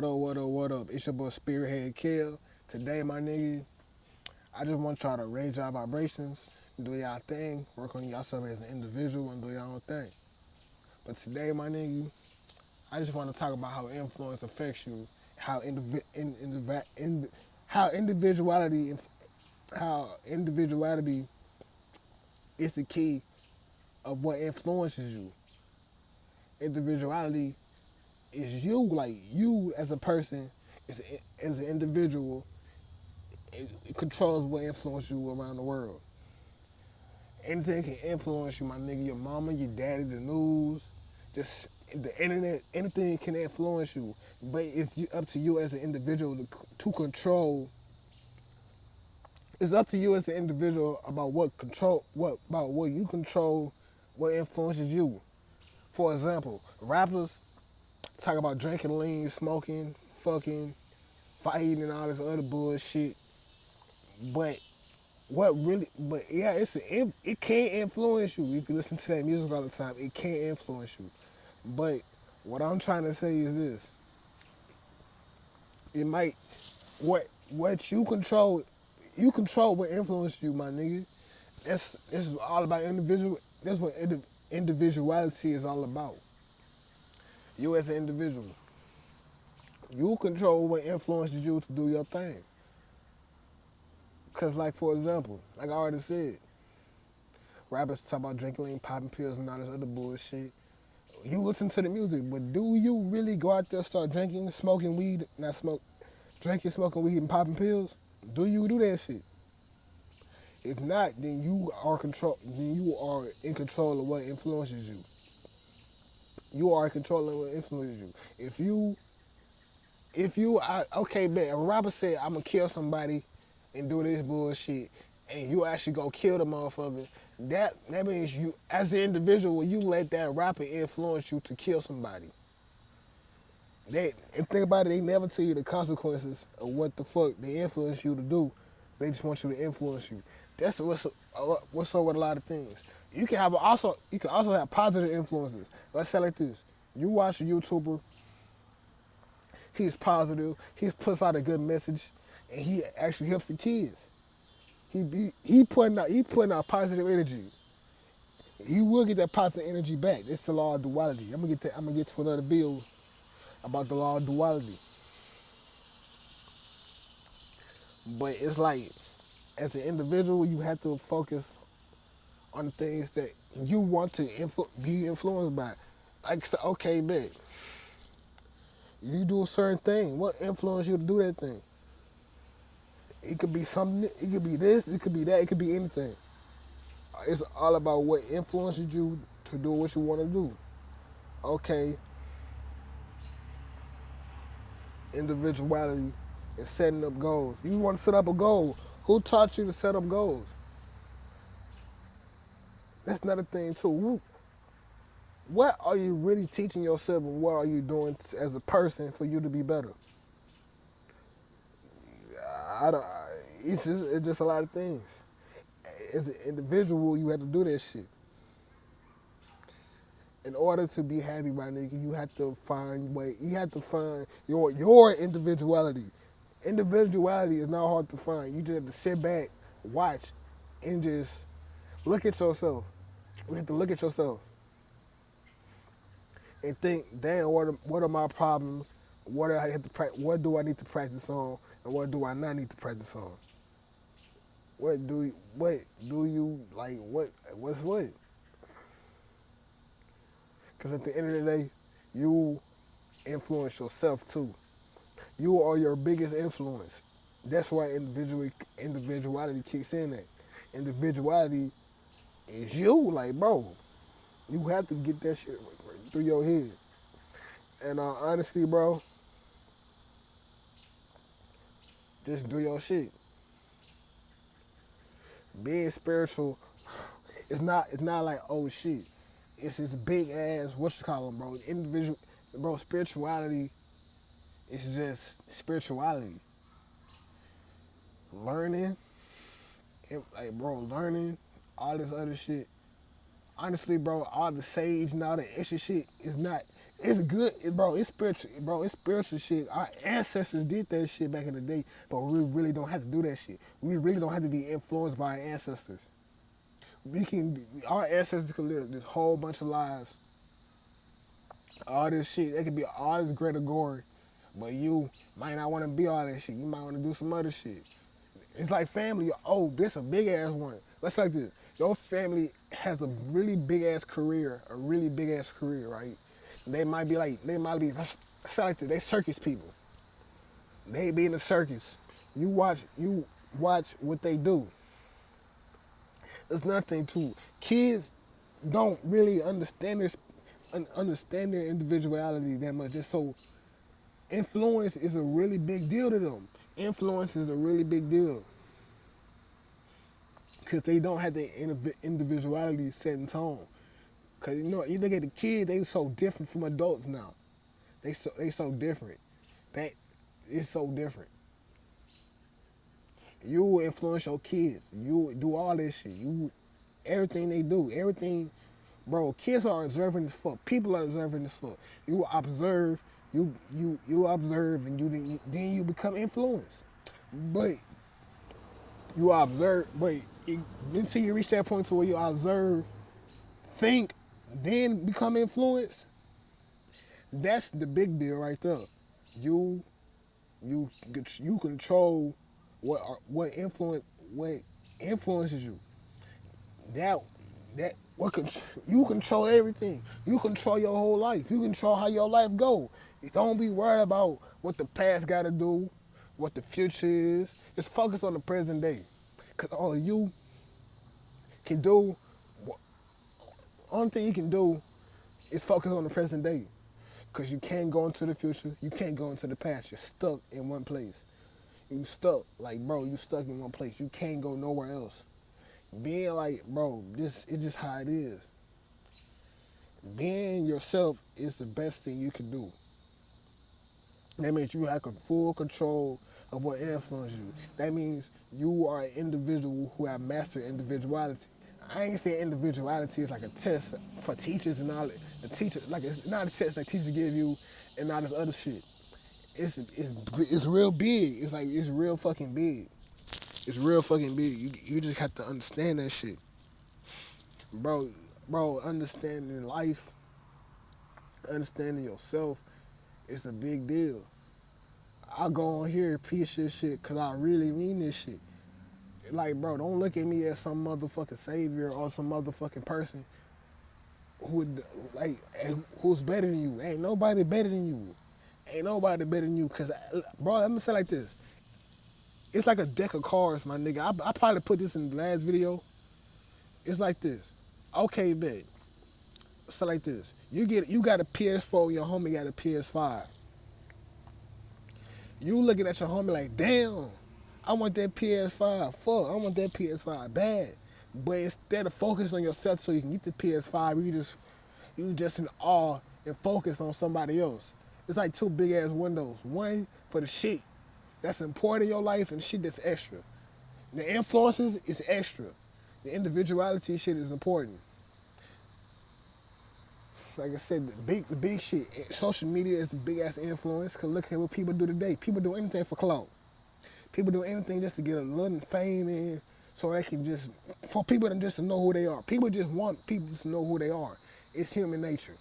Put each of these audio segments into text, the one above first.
What up? It's your boy Spearhead Kill. Today, my nigga, I just want y'all to raise y'all vibrations, do y'all thing, work on yourself as an individual, and do your own thing. But today, my nigga, I just want to talk about how influence affects you, how how individuality is the key of what influences you. Individuality is you, like you as a person, as an individual. It controls what influences you around the world. Anything can influence you, my nigga. Your mama, your daddy, the news, just the internet. Anything can influence you, but it's up to you as an individual to control. It's up to you as an individual about what you control, what influences you. For example, rappers talk about drinking lean, smoking, fucking, fighting, and all this other bullshit. But it can influence you if you listen to that music all the time. It can influence you. But what I'm trying to say is this: it might what you control what influences you, my nigga. That's all about individual. That's what individuality is all about. You as an individual, you control what influences you to do your thing. Cause like for example, like I already said, rappers talk about drinking lean, popping pills, and all this other bullshit. You listen to the music, but do you really go out there start drinking, smoking weed, not smoke, drinking, smoking weed, and popping pills? Do you do that shit? If not, then you are control. Then you are in control of what influences you. You are in control of what influences you. Okay, bet a rapper said I'm gonna kill somebody and do this bullshit, and you actually go kill the motherfucker. That means you, as an individual, you let that rapper influence you to kill somebody. And think about it, they never tell you the consequences of what the fuck they influence you to do. They just want you to influence you. That's what's up with a lot of things. You can also have positive influences. Let's say like this: you watch a YouTuber, he's positive, he puts out a good message, and he actually helps the kids. He putting out positive energy. You will get that positive energy back. It's the law of duality. I'm gonna get to another bill about the law of duality. But it's like, as an individual, you have to focus on the things that you want to be influenced by. Like, okay, bet you do a certain thing. What influenced you to do that thing? It could be something. It could be this. It could be that. It could be anything. It's all about what influences you to do what you want to do. Okay, individuality and setting up goals. You want to set up a goal. Who taught you to set up goals? That's another thing too. What are you really teaching yourself, and what are you doing as a person for you to be better? I don't. It's just a lot of things. As an individual, you have to do that shit. In order to be happy, my nigga, you have to find way. You have to find your individuality. Individuality is not hard to find. You just have to sit back, watch, and just look at yourself. You have to look at yourself and think, damn, what are my problems? What do I need to practice on, and what do I not need to practice on? What do you like? What's what? Because at the end of the day, you influence yourself too. You are your biggest influence. That's why individuality kicks in. That individuality is you, like bro. You have to get that shit through your head. And honestly, bro, just do your shit. Being spiritual, it's not like oh shit. It's this big ass what you call them, bro. Spirituality is just spirituality. Learning, like bro, learning all this other shit. Honestly, bro, all the sage and all the extra shit is not. It's good, bro. It's spiritual, bro. It's spiritual shit. Our ancestors did that shit back in the day, but we really don't have to do that shit. We really don't have to be influenced by our ancestors. Our ancestors could live this whole bunch of lives, all this shit. They could be all this greater glory, but you might not want to be all that shit. You might want to do some other shit. It's like family. Oh, this a big ass one. Let's like this. Your family has a really big ass career, right? They might be, it's like this. They circus people. They be in the circus. You watch what they do. There's nothing to kids don't really understand their individuality that much. Just so influence is a really big deal to them. Influence is a really big deal because they don't have the individuality set in tone. Cause you look at the kids, they so different from adults now. They so different. That is so different. You will influence your kids. You do all this shit. Everything they do, everything, bro. Kids are observing as fuck. People are observing as fuck. You observe, you observe, and then you become influenced. But you observe, until you reach that point to where you observe, think, then become influenced. That's the big deal right there. You control what influences you. That you control everything. You control your whole life. You control how your life go. Don't be worried about what the past got to do, what the future is. Just focus on the present day. Cause all you can do, only thing you can do is focus on the present day. Cause you can't go into the future. You can't go into the past. You're stuck in one place. You stuck, like, bro, you stuck in one place. You can't go nowhere else. Being like, bro, it's just how it is. Being yourself is the best thing you can do. That means you have full control of what influences you. That means you are an individual who have mastered individuality. I ain't saying individuality is like a test for teachers and all that. The teacher, like, it's not a test that teachers give you and all this other shit. It's real big. It's real fucking big. It's real fucking big. You just have to understand that shit. Bro, understanding life, understanding yourself, it's a big deal. I go on here and piece this shit because I really mean this shit. Like, bro, don't look at me as some motherfucking savior or some motherfucking person who's better than you. Ain't nobody better than you. Ain't nobody better than you. Cause, bro, let me say it like this. It's like a deck of cards, my nigga. I probably put this in the last video. It's like this. Okay, bet. So like this. You got a PS4, your homie got a PS5. You looking at your homie like, damn, I want that PS5. Fuck, I want that PS5 bad. But instead of focus on yourself so you can get the PS5, you just in awe and focus on somebody else. It's like two big ass windows. One for the shit that's important in your life and shit that's extra. The influences is extra. The individuality shit is important. Like I said, the big shit. Social media is the big ass influence. Cause look at what people do today. People do anything for clout. People do anything just to get a little fame in, so they can for people to know who they are. People just want people to know who they are. It's human nature.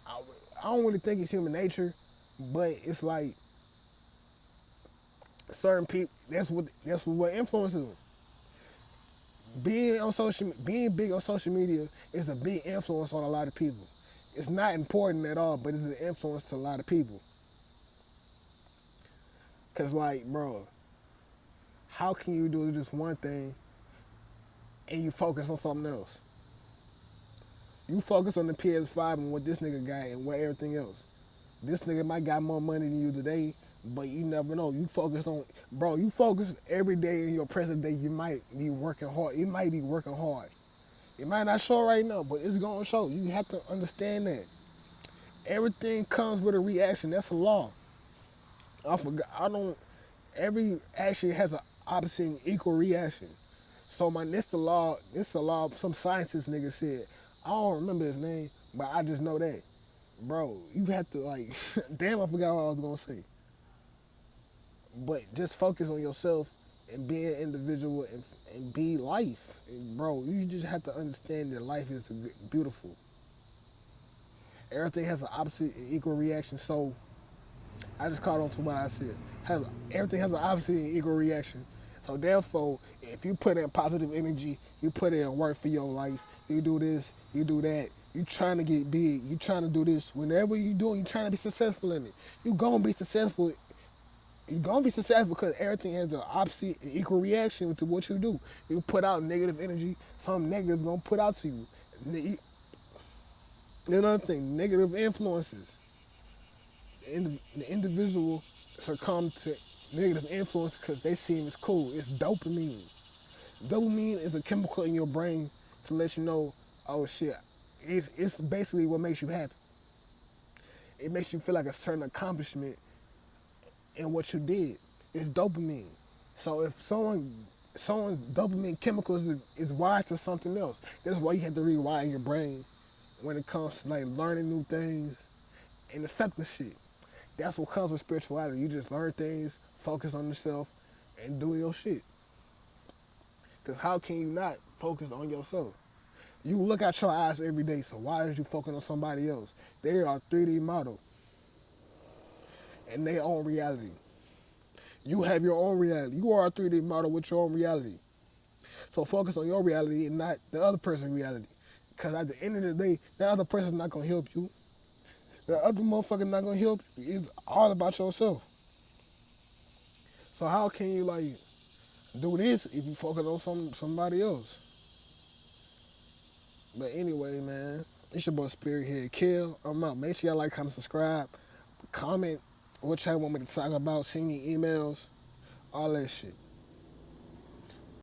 I don't really think it's human nature, but it's like certain people. That's what influences them. Being big on social media is a big influence on a lot of people. It's not important at all, but it's an influence to a lot of people. Cause like, bro, how can you do just one thing and you focus on something else? You focus on the PS5 and what this nigga got and what everything else. This nigga might got more money than you today, but you never know. You focus every day in your present day. You might be working hard. You might be working hard. It might not show right now, but it's gonna show. You have to understand that. Everything comes with a reaction. That's a law. Every action has an opposite and equal reaction. So this the law some scientist nigga said. I don't remember his name, but I just know that. bro, you have to like, damn, I forgot what I was gonna say. But just focus on yourself and be an individual and be life, and bro. You just have to understand that life is beautiful. Everything has an opposite and equal reaction. So I just caught on to what I said. Has Everything has an opposite and equal reaction. So therefore, if you put in positive energy, you put in work for your life. You do this, you do that. You trying to get big. You trying to do this. Whenever you doing, you trying to be successful in it. You gonna be successful. You gonna be successful because everything has an opposite and equal reaction to what you do. You put out negative energy, some negatives gonna put out to you. Another thing, negative influences. The individual succumb to negative influence because they seem it's cool. It's dopamine. Dopamine is a chemical in your brain to let you know, oh shit, it's basically what makes you happy. It makes you feel like a certain accomplishment in what you did. It's dopamine. So if someone's dopamine chemicals is wired to something else, that's why you have to rewire your brain when it comes to like learning new things and accepting shit. That's what comes with spirituality. You just learn things, focus on yourself, and do your shit. Because how can you not focus on yourself? You look at your eyes every day, so why did you focus on somebody else? They are 3D model and their own reality. You have your own reality. You are a 3D model with your own reality. So focus on your reality and not the other person's reality. Because at the end of the day, that other person's not going to help you. The other motherfucker not going to help you. It's all about yourself. So how can you like do this if you focus on somebody else? But anyway, man, it's your boy Spirit here. Kill, I'm out. Make sure y'all like, comment, subscribe, comment what y'all want me to talk about, send me emails, all that shit.